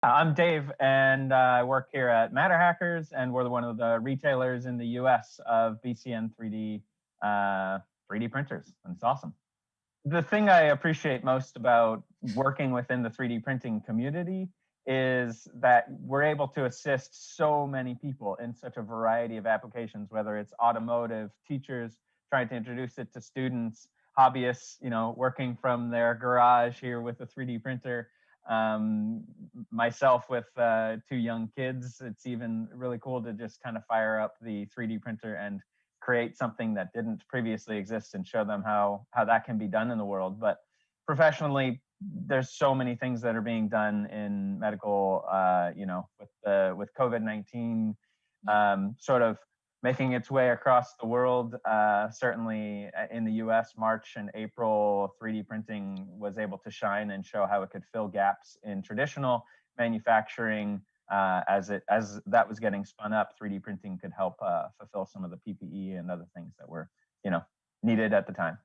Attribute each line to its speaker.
Speaker 1: I'm Dave, and I work here at MATTERHACKERS, and we're one of the retailers in the US of BCN 3D printers, and it's awesome. The thing I appreciate most about working within the 3D printing community is that we're able to assist so many people in such a variety of applications, whether it's automotive, teachers trying to introduce it to students, hobbyists, working from their garage here with a 3D printer, um, myself with two young kids. It's even really cool to just kind of fire up the 3D printer and create something that didn't previously exist and show them how that can be done in the world. But professionally, there's so many things that are being done in medical, with COVID-19 sort of making its way across the world. Certainly in the US, March and April, 3D printing was able to shine and show how it could fill gaps in traditional manufacturing. As that was getting spun up, 3D printing could help fulfill some of the PPE and other things that were, needed at the time.